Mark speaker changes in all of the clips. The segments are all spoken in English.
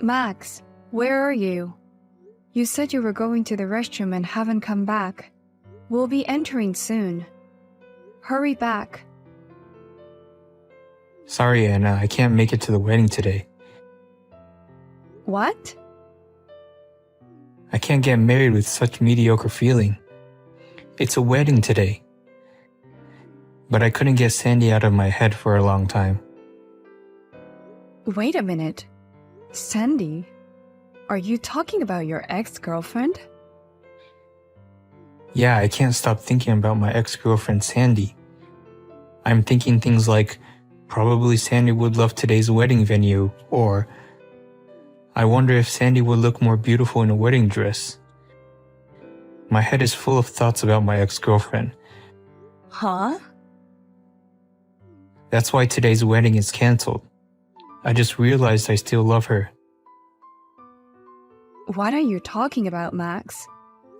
Speaker 1: Max, where are you? You said you were going to the restroom and haven't come back. We'll be entering soon. Hurry back.
Speaker 2: Sorry, Anna, I can't make it to the wedding today.
Speaker 1: What?
Speaker 2: I can't get married with such mediocre feeling. It's a wedding today. But I couldn't get Sandy out of my head for a long time.
Speaker 1: Wait a minute. Sandy? Are you talking about your ex-girlfriend?
Speaker 2: Yeah, I can't stop thinking about my ex-girlfriend Sandy. I'm thinking things like, probably Sandy would love today's wedding venue, or I wonder if Sandy would look more beautiful in a wedding dress. My head is full of thoughts about my ex-girlfriend.
Speaker 1: Huh?
Speaker 2: That's why today's wedding is canceled. I just realized I still love her.
Speaker 1: What are you talking about, Max?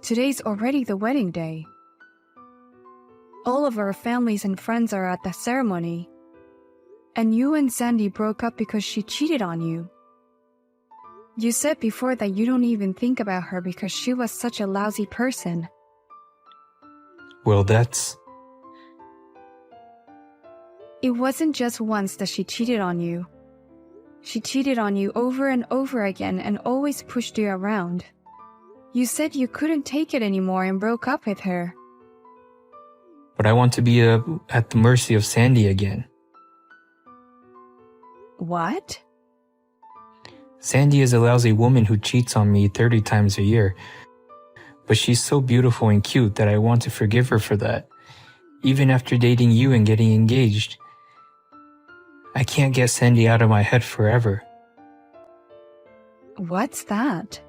Speaker 1: Today's already the wedding day. All of our families and friends are at the ceremony. And you and Sandy broke up because she cheated on you. You said before that you don't even think about her because she was such a lousy person.
Speaker 2: Well, that's...
Speaker 1: It wasn't just once that she cheated on you. She cheated on you over and over again and always pushed you around. You said you couldn't take it anymore and broke up with her.
Speaker 2: But I want to be at the mercy of Sandy again.
Speaker 1: What?
Speaker 2: Sandy is a lousy woman who cheats on me 30 times a year. But she's so beautiful and cute that I want to forgive her for that, even after dating you and getting engaged. I can't get Sandy out of my head forever.
Speaker 1: What's that?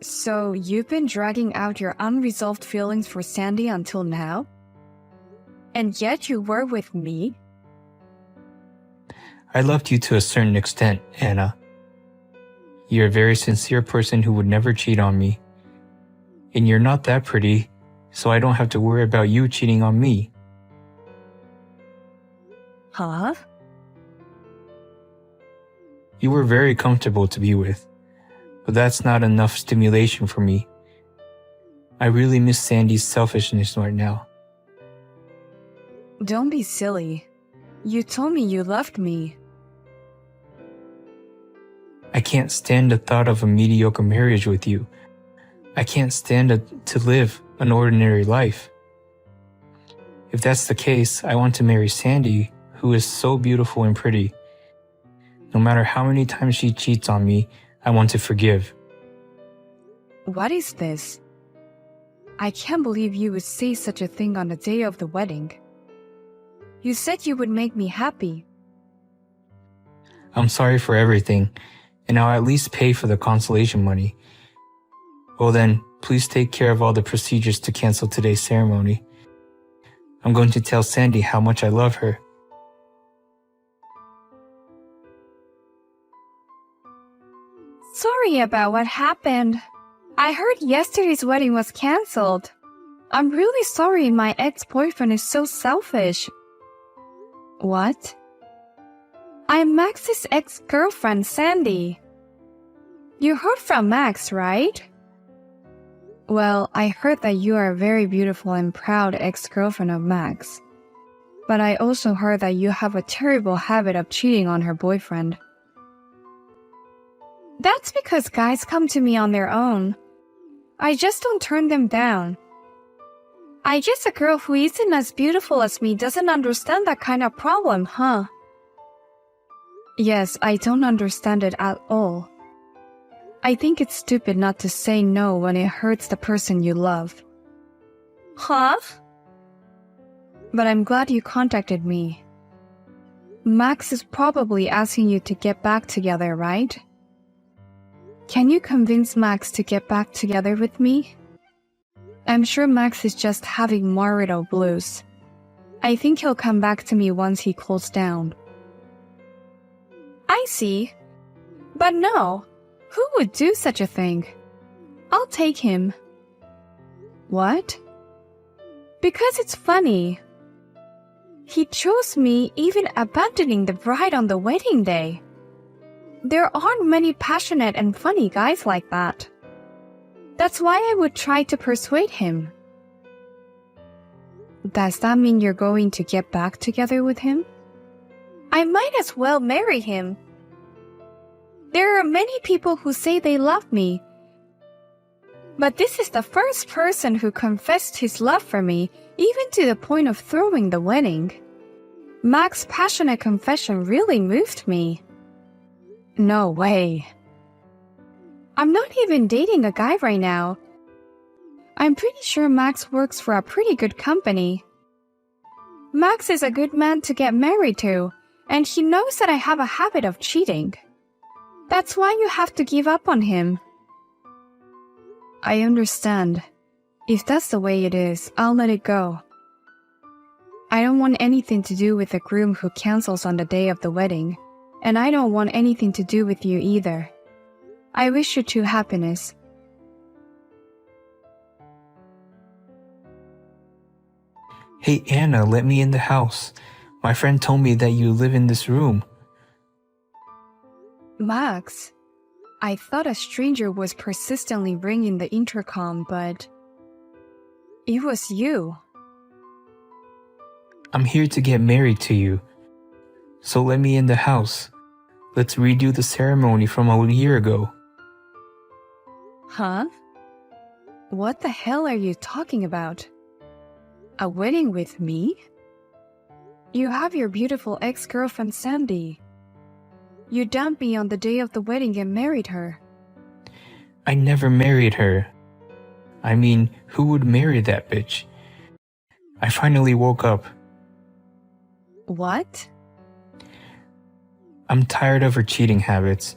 Speaker 1: So you've been dragging out your unresolved feelings for Sandy until now? And yet you were with me?
Speaker 2: I loved you to a certain extent, Anna. You're a very sincere person who would never cheat on me. And you're not that pretty, so I don't have to worry about you cheating on me.
Speaker 1: Huh?
Speaker 2: You were very comfortable to be with, but that's not enough stimulation for me. I really miss Sandy's selfishness right now.
Speaker 1: Don't be silly. You told me you loved me.
Speaker 2: I can't stand the thought of a mediocre marriage with you. I can't stand to live an ordinary life. If that's the case, I want to marry Sandy, who is so beautiful and pretty. No matter how many times she cheats on me, I want to forgive.
Speaker 1: What is this? I can't believe you would say such a thing on the day of the wedding. You said you would make me happy.
Speaker 2: I'm sorry for everything, and I'll at least pay for the consolation money. Well then, please take care of all the procedures to cancel today's ceremony. I'm going to tell Sandy how much I love her.
Speaker 1: Sorry about what happened. I heard yesterday's wedding was cancelled. I'm really sorry my ex-boyfriend is so selfish. What? I'm Max's ex-girlfriend, Sandy. You heard from Max, right? Well, I heard that you are a very beautiful and proud ex-girlfriend of Max. But I also heard that you have a terrible habit of cheating on her boyfriend. That's because guys come to me on their own. I just don't turn them down. I guess a girl who isn't as beautiful as me doesn't understand that kind of problem, huh? Yes, I don't understand it at all. I think it's stupid not to say no when it hurts the person you love. Huh? But I'm glad you contacted me. Max is probably asking you to get back together, right? Can you convince Max to get back together with me? I'm sure Max is just having marital blues. I think he'll come back to me once he cools down. I see. But no, who would do such a thing? I'll take him. What? Because it's funny. He chose me even abandoning the bride on the wedding day. There aren't many passionate and funny guys like that. That's why I would try to persuade him. Does that mean you're going to get back together with him? I might as well marry him. There are many people who say they love me, but this is the first person who confessed his love for me, even to the point of throwing the wedding. Mac's passionate confession really moved me. No way. I'm not even dating a guy right now. I'm pretty sure Max works for a pretty good company. Max is a good man to get married to, and he knows that I have a habit of cheating. That's why you have to give up on him. I understand. If that's the way it is, I'll let it go. I don't want anything to do with the groom who cancels on the day of the wedding, and I don't want anything to do with you either. I wish you two happiness.
Speaker 2: Hey Anna, let me in the house. My friend told me that you live in this room.
Speaker 1: Max, I thought a stranger was persistently ringing the intercom, but it was you.
Speaker 2: I'm here to get married to you. So let me in the house. Let's redo the ceremony from a year ago.
Speaker 1: Huh? What the hell are you talking about? A wedding with me? You have your beautiful ex-girlfriend Sandy. You dumped me on the day of the wedding and married her.
Speaker 2: I never married her. I mean, who would marry that bitch? I finally woke up.
Speaker 1: What?
Speaker 2: I'm tired of her cheating habits.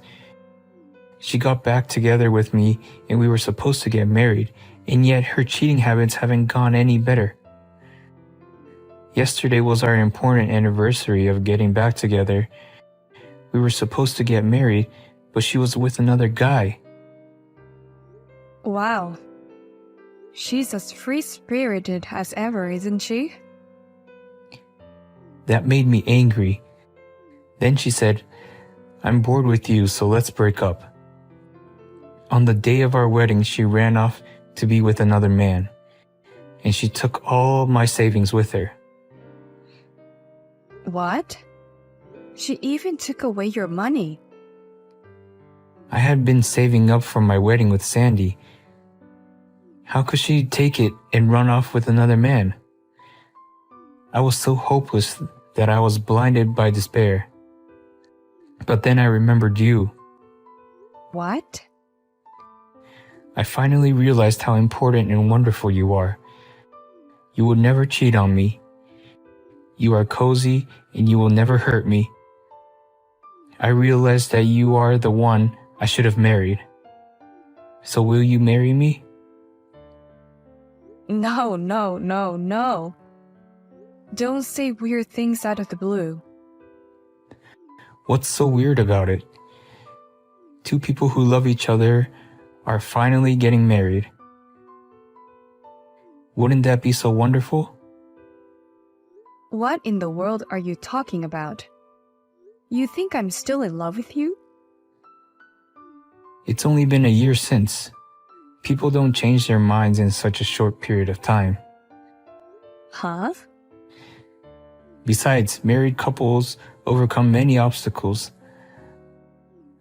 Speaker 2: She got back together with me and we were supposed to get married, and yet her cheating habits haven't gone any better. Yesterday was our important anniversary of getting back together. We were supposed to get married, but she was with another guy.
Speaker 1: Wow. She's as free-spirited as ever, isn't she?
Speaker 2: That made me angry. Then she said, "I'm bored with you, so let's break up." On the day of our wedding, she ran off to be with another man, and she took all my savings with her.
Speaker 1: What? She even took away your money.
Speaker 2: I had been saving up for my wedding with Sandy. How could she take it and run off with another man? I was so hopeless that I was blinded by despair. But then I remembered you.
Speaker 1: What?
Speaker 2: I finally realized how important and wonderful you are. You would never cheat on me. You are cozy and you will never hurt me. I realized that you are the one I should have married. So will you marry me?
Speaker 1: No, no, no, no. Don't say weird things out of the blue.
Speaker 2: What's so weird about it? Two people who love each other are finally getting married. Wouldn't that be so wonderful?
Speaker 1: What in the world are you talking about? You think I'm still in love with you?
Speaker 2: It's only been a year since. People don't change their minds in such a short period of time.
Speaker 1: Huh?
Speaker 2: Besides, married couples overcome many obstacles.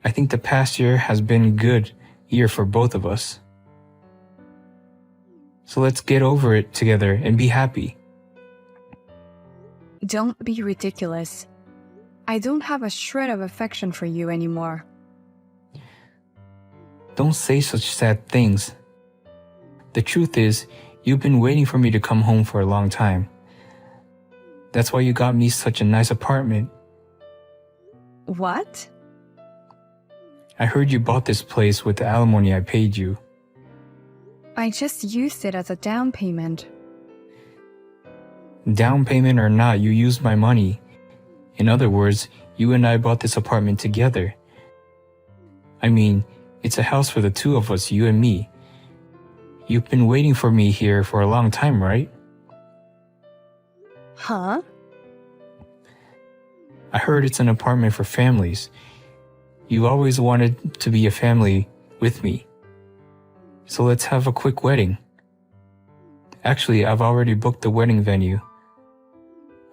Speaker 2: I think the past year has been a good year for both of us. So let's get over it together and be happy.
Speaker 1: Don't be ridiculous. I don't have a shred of affection for you anymore.
Speaker 2: Don't say such sad things. The truth is, you've been waiting for me to come home for a long time. That's why you got me such a nice apartment.
Speaker 1: What?
Speaker 2: I heard you bought this place with the alimony I paid you.
Speaker 1: I just used it as a down payment.
Speaker 2: Down payment or not, you used my money. In other words, you and I bought this apartment together. I mean, it's a house for the two of us, you and me. You've been waiting for me here for a long time, right?
Speaker 1: Huh?
Speaker 2: I heard it's an apartment for families. You always wanted to be a family with me. So let's have a quick wedding. Actually, I've already booked the wedding venue.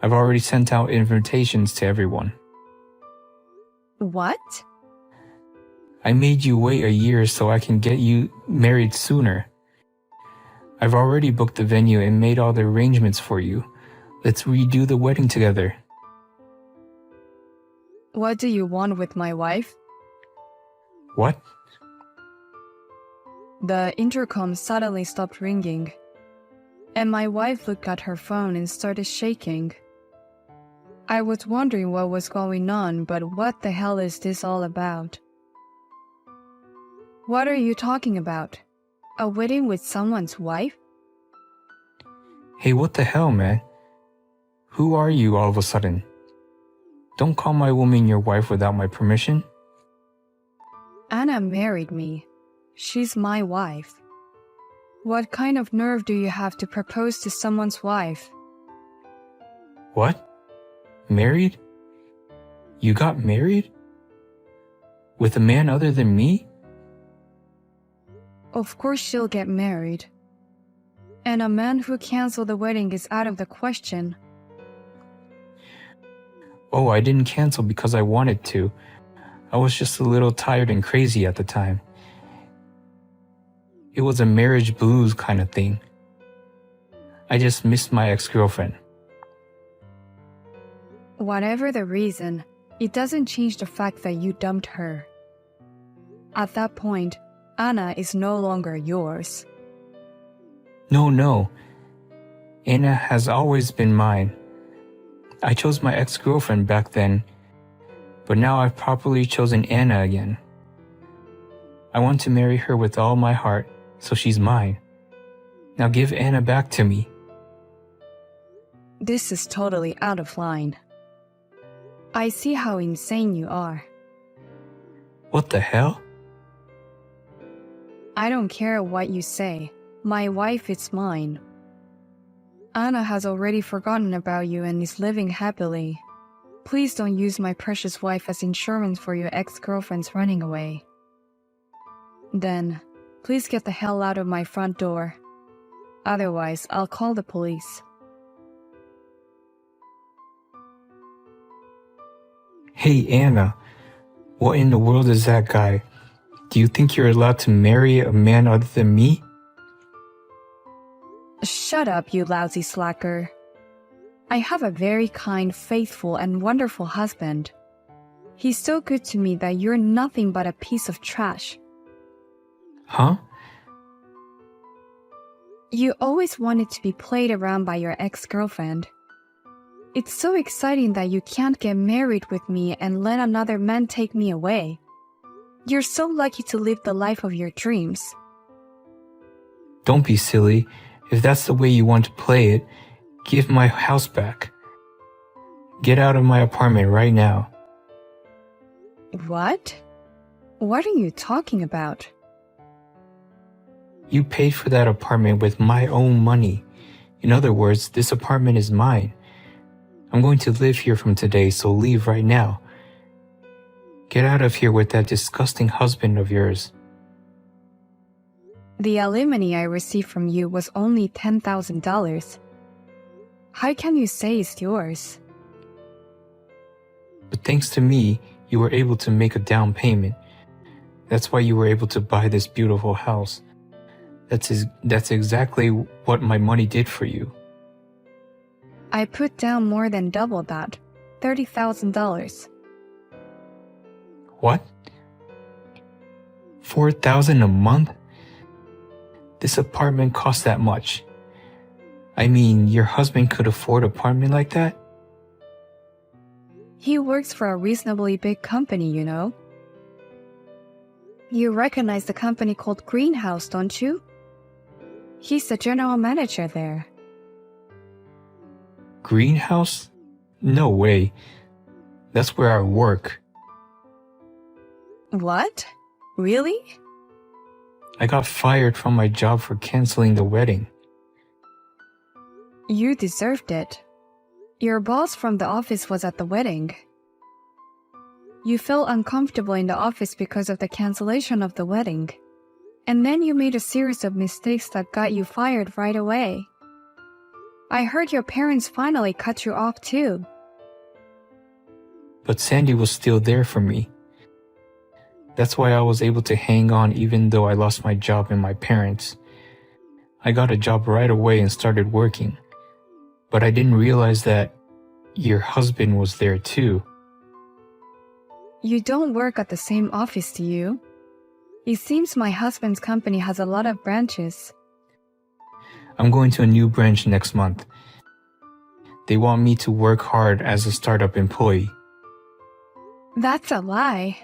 Speaker 2: I've already sent out invitations to everyone.
Speaker 1: What?
Speaker 2: I made you wait a year so I can get you married sooner. I've already booked the venue and made all the arrangements for you. Let's redo the wedding together.
Speaker 1: What do you want with my wife?
Speaker 2: What?
Speaker 1: The intercom suddenly stopped ringing, and my wife looked at her phone and started shaking. I was wondering what was going on, but what the hell is this all about? What are you talking about? A wedding with someone's wife?
Speaker 2: Hey, what the hell, man? Who are you all of a sudden? Don't call my woman your wife without my permission.
Speaker 1: Anna married me. She's my wife. What kind of nerve do you have to propose to someone's wife?
Speaker 2: What? Married? You got married? With a man other than me?
Speaker 1: Of course she'll get married. And a man who canceled the wedding is out of the question.
Speaker 2: Oh, I didn't cancel because I wanted to. I was just a little tired and crazy at the time. It was a marriage blues kind of thing. I just missed my ex-girlfriend.
Speaker 1: Whatever the reason, it doesn't change the fact that you dumped her. At that point, Anna is no longer yours.
Speaker 2: No. Anna has always been mine. I chose my ex-girlfriend back then, but now I've properly chosen Anna again. I want to marry her with all my heart, so she's mine. Now give Anna back to me.
Speaker 1: This is totally out of line. I see how insane you are.
Speaker 2: What the hell?
Speaker 1: I don't care what you say. My wife is mine. Anna has already forgotten about you and is living happily. Please don't use my precious wife as insurance for your ex-girlfriend's running away. Then, please get the hell out of my front door. Otherwise, I'll call the police.
Speaker 2: Hey, Anna. What in the world is that guy? Do you think you're allowed to marry a man other than me?
Speaker 1: Shut up, you lousy slacker. I have a very kind, faithful, and wonderful husband. He's so good to me that you're nothing but a piece of trash.
Speaker 2: Huh?
Speaker 1: You always wanted to be played around by your ex-girlfriend. It's so exciting that you can't get married with me and let another man take me away. You're so lucky to live the life of your dreams.
Speaker 2: Don't be silly. If that's the way you want to play it, give my house back. Get out of my apartment right now.
Speaker 1: What? What are you talking about?
Speaker 2: You paid for that apartment with my own money. In other words, this apartment is mine. I'm going to live here from today, so leave right now. Get out of here with that disgusting husband of yours.
Speaker 1: The alimony I received from you was only $10,000. How can you say it's yours?
Speaker 2: But thanks to me, you were able to make a down payment. That's why you were able to buy this beautiful house. That's exactly what my money did for you.
Speaker 1: I put down more than double that, $30,000.
Speaker 2: What? $4,000 a month? This apartment costs that much. I mean, your husband could afford an apartment like that?
Speaker 1: He works for a reasonably big company, you know. You recognize the company called Greenhouse, don't you? He's the general manager there.
Speaker 2: Greenhouse? No way. That's where I work.
Speaker 1: What? Really?
Speaker 2: I got fired from my job for canceling the wedding.
Speaker 1: You deserved it. Your boss from the office was at the wedding. You felt uncomfortable in the office because of the cancellation of the wedding. And then you made a series of mistakes that got you fired right away. I heard your parents finally cut you off too.
Speaker 2: But Sandy was still there for me. That's why I was able to hang on even though I lost my job and my parents. I got a job right away and started working. But I didn't realize that your husband was there too.
Speaker 1: You don't work at the same office, do you? It seems my husband's company has a lot of branches.
Speaker 2: I'm going to a new branch next month. They want me to work hard as a startup employee.
Speaker 1: That's a lie.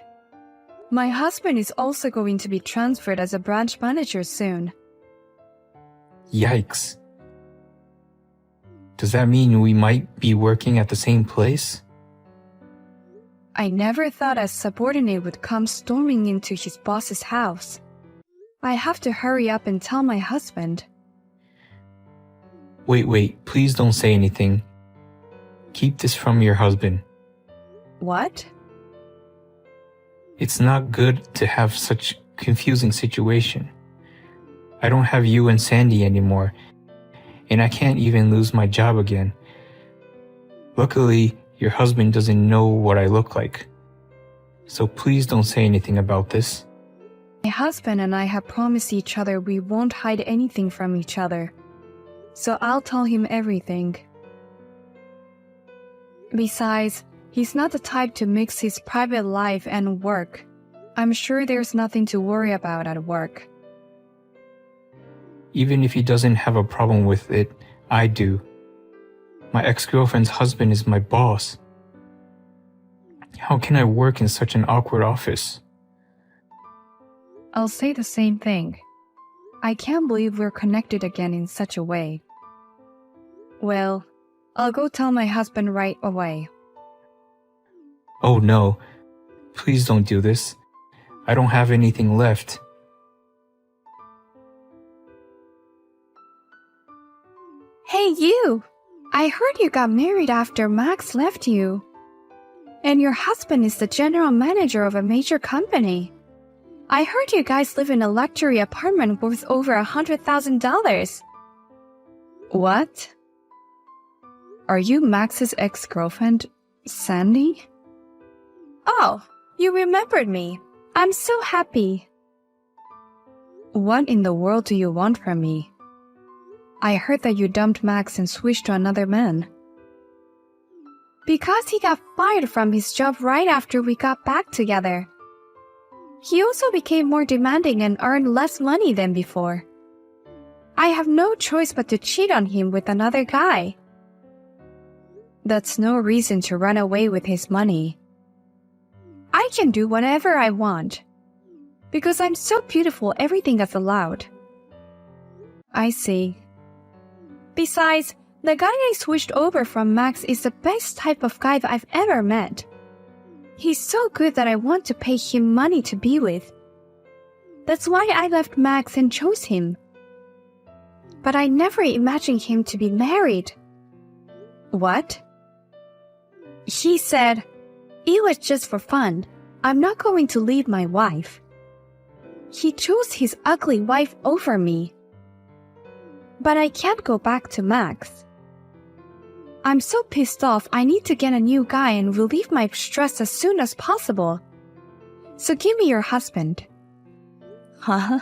Speaker 1: My husband is also going to be transferred as a branch manager soon.
Speaker 2: Yikes. Does that mean we might be working at the same place?
Speaker 1: I never thought a subordinate would come storming into his boss's house. I have to hurry up and tell my husband.
Speaker 2: Wait, please don't say anything. Keep this from your husband.
Speaker 1: What?
Speaker 2: It's not good to have such confusing situation. I don't have you and Sandy anymore, and I can't even lose my job again. Luckily, your husband doesn't know what I look like. So please don't say anything about this.
Speaker 1: My husband and I have promised each other we won't hide anything from each other. So I'll tell him everything. Besides, he's not the type to mix his private life and work. I'm sure there's nothing to worry about at work.
Speaker 2: Even if he doesn't have a problem with it, I do. My ex-girlfriend's husband is my boss. How can I work in such an awkward office?
Speaker 1: I'll say the same thing. I can't believe we're connected again in such a way. Well, I'll go tell my husband right away.
Speaker 2: Oh no, please don't do this. I don't have anything left.
Speaker 1: Hey you! I heard you got married after Max left you. And your husband is the general manager of a major company. I heard you guys live in a luxury apartment worth over $100,000. What? Are you Max's ex-girlfriend, Sandy? Oh, you remembered me. I'm so happy. What in the world do you want from me? I heard that you dumped Max and switched to another man. Because he got fired from his job right after we got back together. He also became more demanding and earned less money than before. I have no choice but to cheat on him with another guy. That's no reason to run away with his money. I can do whatever I want. Because I'm so beautiful, everything is allowed. I see. Besides, the guy I switched over from Max is the best type of guy I've ever met. He's so good that I want to pay him money to be with. That's why I left Max and chose him. But I never imagined him to be married. What? He said, "It was just for fun. I'm not going to leave my wife." He chose his ugly wife over me. But I can't go back to Max. I'm so pissed off, I need to get a new guy and relieve my stress as soon as possible. So give me your husband. Huh?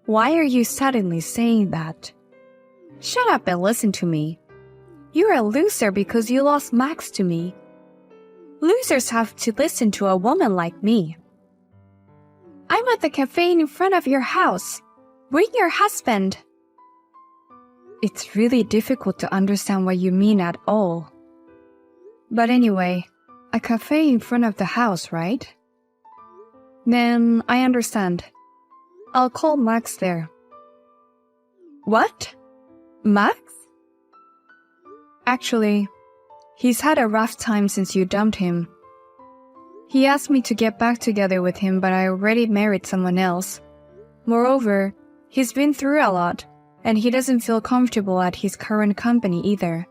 Speaker 1: Why are you suddenly saying that? Shut up and listen to me. You're a loser because you lost Max to me. Losers have to listen to a woman like me. I'm at the cafe in front of your house. Bring your husband. It's really difficult to understand what you mean at all. But anyway, a cafe in front of the house, right? Then I understand. I'll call Max there. What? Max? Actually, he's had a rough time since you dumped him. He asked me to get back together with him, but I already married someone else. Moreover, he's been through a lot, and he doesn't feel comfortable at his current company either.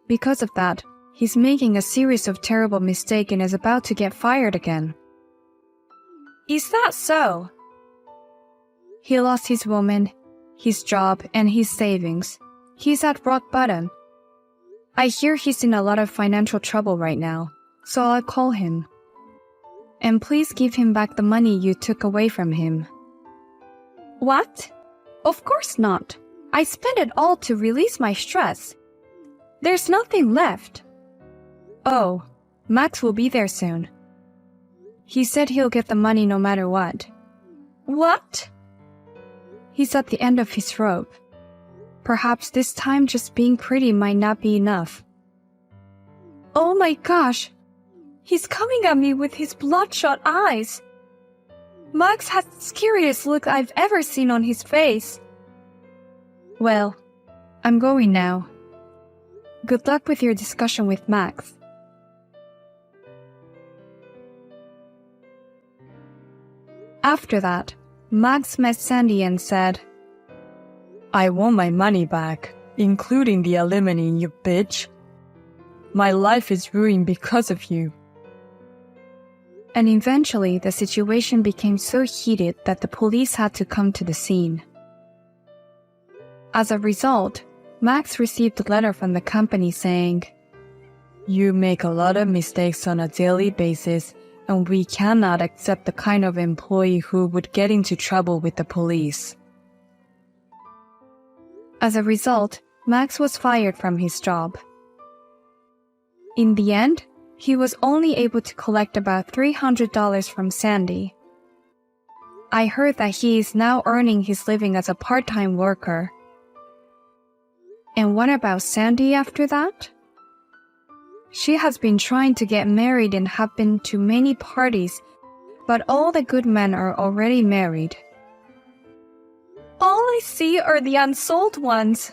Speaker 1: Because of that, He's making a series of terrible mistakes and is about to get fired again. Is that so? He lost his woman, his job, and his savings. He's at rock bottom. I hear he's in a lot of financial trouble right now, so I'll call him. And please give him back the money you took away from him. What? Of course not. I spent it all to release my stress. There's nothing left. Oh, Max will be there soon. He said he'll get the money no matter what. What? He's at the end of his rope. Perhaps this time just being pretty might not be enough. Oh my gosh! He's coming at me with his bloodshot eyes. Max has the scariest look I've ever seen on his face. Well, I'm going now. Good luck with your discussion with Max. After that, Max met Sandy and said, I want my money back, including the alimony, you bitch. My life is ruined because of you. And eventually, the situation became so heated that the police had to come to the scene. As a result, Max received a letter from the company saying, You make a lot of mistakes on a daily basis, and we cannot accept the kind of employee who would get into trouble with the police. As a result, Max was fired from his job. In the end, he was only able to collect about $300 from Sandy. I heard that he is now earning his living as a part-time worker. And what about Sandy after that? She has been trying to get married and have been to many parties, but all the good men are already married. All I see are the unsold ones,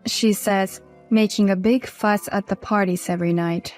Speaker 1: she says, making a big fuss at the parties every night.